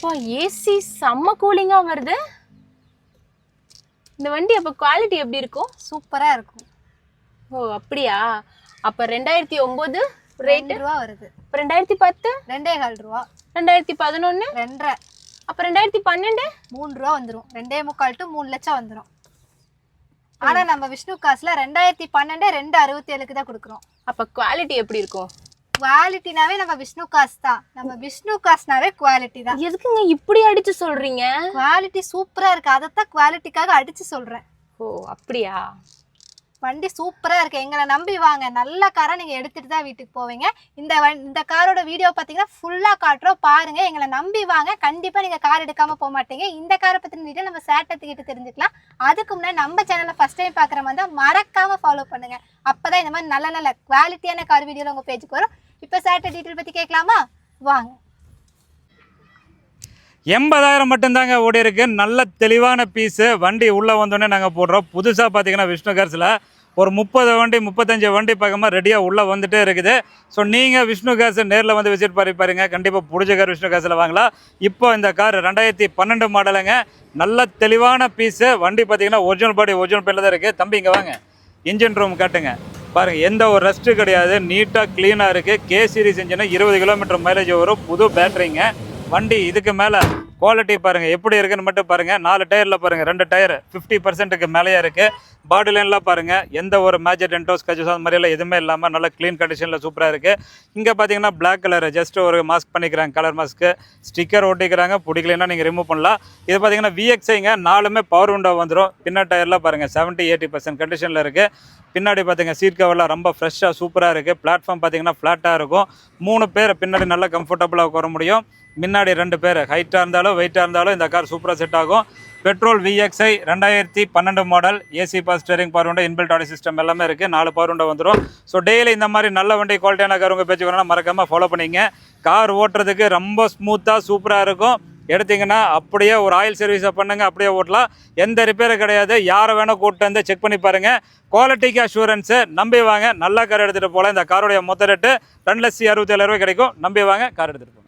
அப்பா ஏசி செம்ம கூலிங்கா வருது. இந்த வண்டி அப்ப குவாலிட்டி எப்படி இருக்கும்? சூப்பரா இருக்கும். ஓ அப்படியா? அப்ப 2009 ரேட் ரூபா வருது. 2010 2.25 ரூபா. 2011 2.5. அப்ப 2012 3 ரூபா வந்துரும். 2.25 to 3 லட்சம் வந்துரும். ஆனா நம்ம விஷ்ணு காசுல 2012 2.67க்கு தான் கொடுக்குறோம். அப்ப குவாலிட்டி எப்படி இருக்கும்? குவாலிட்டினாவே நம்ம விஷ்ணு காசு தான். நம்ம விஷ்ணு காசுனாவே குவாலிட்டி தான். எதுக்குங்க இப்படி அடிச்சு சொல்றீங்க? குவாலிட்டி சூப்பரா இருக்கு, அதைத்தான் குவாலிட்டிக்காக அடிச்சு சொல்றேன். ஓ அப்படியா? வண்டி சூப்பரா இருக்கு, எங்களை நம்பி வாங்க. நல்ல காரை நீங்க எடுத்துட்டு தான் வீட்டுக்கு போவீங்க. இந்த காரோட வீடியோ பாத்தீங்கன்னா ஃபுல்லா காட்டுறோம் பாருங்க. எங்களை நம்பி வாங்க, கண்டிப்பா நீங்க கார் எடுக்காம போக மாட்டீங்க. இந்த காரை பத்தின டீடைல் நம்ம சேட்டத்துக்கிட்ட தெரிஞ்சுக்கலாம். அதுக்கு முன்னாடி நம்ம சேனலை ஃபர்ஸ்ட் டைம் பாக்குற மாதிரி தான் மறக்காம ஃபாலோ பண்ணுங்க. அப்பதான் இந்த மாதிரி நல்ல நல்ல குவாலிட்டியான கார் வீடியோ உங்க பேஜுக்கு வரும். இப்ப சேட்ட டீடைல் பத்தி கேட்கலாமா? வாங்க. 80,000 மட்டும்தாங்க ஓடி இருக்கு. நல்ல தெளிவான பீஸு. வண்டி உள்ளே வந்தோடனே நாங்கள் போடுறோம். புதுசாக பார்த்தீங்கன்னா விஷ்ணு கார்ஸில் ஒரு 30 வண்டி 35 வண்டி பக்கமாக ரெடியாக உள்ளே வந்துட்டே இருக்குது. ஸோ நீங்கள் விஷ்ணு கார்ஸ் நேரில் வந்து விசிட் பண்ணி பாருங்க. கண்டிப்பாக பிடிச்ச கார் விஷ்ணு கார்ஸில் வாங்கலாம். இப்போ இந்த கார் 2012 மாடலுங்க. நல்ல தெளிவான பீஸு. வண்டி பார்த்தீங்கன்னா ஒரிஜினல் பாடி ஒரிஜினல் பேரில் தான் இருக்குது. தம்பி இங்கே வாங்க, இன்ஜின் ரூம் காட்டுங்க. பாருங்கள், எந்த ஒரு ரெஸ்ட்டு கிடையாது, நீட்டாக க்ளீனாக இருக்குது. K series engine, 20 kilometre mileage வரும். புது பேட்டரிங்க வண்டி. இதுக்கு மேலே குவாலிட்டி பாருங்கள் எப்படி இருக்குன்னு மட்டும் பாருங்கள். 4 டயரில் பாருங்கள், 2 டயர் 50%க்கு மேலேயே இருக்குது. பாடி லைன்லாம் பாருங்கள், எந்த ஒரு மேஜர் டென்டோஸ் கஜஸ் அது மாதிரியெல்லாம் எதுவுமே இல்லாமல் நல்ல க்ளீன் கண்டிஷனில் சூப்பராக இருக்குது. இங்கே பார்த்தீங்கன்னா பிளாக் கலர் ஜஸ்ட் ஒரு மாஸ்க் பண்ணிக்கிறாங்க, கலர் மாஸ்க்கு. ஸ்டிக்கர் ஒட்டிக்கிறாங்க, பிடிக்கலன்னா நீங்கள் ரிமூவ் பண்ணலாம். இது பார்த்தீங்கன்னா VXIங்க. 4மே பவர் விண்டோ வந்துடும். பின்னாடி டயர்லாம் பாருங்கள் 70-80% கண்டிஷனில் இருக்குது. பின்னாடி பார்த்தீங்க சீட் கவர்லாம் ரொம்ப ஃப்ரெஷ்ஷாக சூப்பராக இருக்குது. பிளாட்ஃபார்ம் பார்த்தீங்கன்னா ஃப்ளாட்டாக இருக்கும். 3 பேர் பின்னாடி நல்லா கம்ஃபர்டபுளாக உட்கார முடியும். முன்னாடி 2 பேர் ஹைட்டாக இருந்தாலும் வெயிட்டாக இருந்தாலும் இந்த கார் சூப்பராக செட் ஆகும். Petrol VXI 2012 model. AC power steering, power window, inbuilt audio system எல்லாமே இருக்குது. 4 பவர் விண்டோ வந்துடும். ஸோ டெய்லி இந்த மாதிரி நல்ல வண்டி குவாலிட்டியான கார் உங்கள் பேச்சு வேணும்னா மறக்காமல் ஃபாலோ பண்ணிங்க. கார் ஓட்டுறதுக்கு ரொம்ப ஸ்மூத்தாக சூப்பராக இருக்கும். எடுத்திங்கன்னா அப்படியே ஒரு ஆயில் சர்வீஸை பண்ணுங்க, அப்படியே ஓட்டலாம். எந்த ரிப்பேரும் கிடையாது. யாரை வேணால் கூப்பிட்டு வந்து செக் பண்ணி பாருங்கள். குவாலிட்டிக்கு அஷூரன்ஸு. நம்பி வாங்க, நல்ல கார் எடுத்துகிட்டு போகலாம். இந்த காரோடைய மொத்த ரேட்டு 2,67,000 கிடைக்கும். நம்பி வாங்க, கார் எடுத்துகிட்டு போங்க.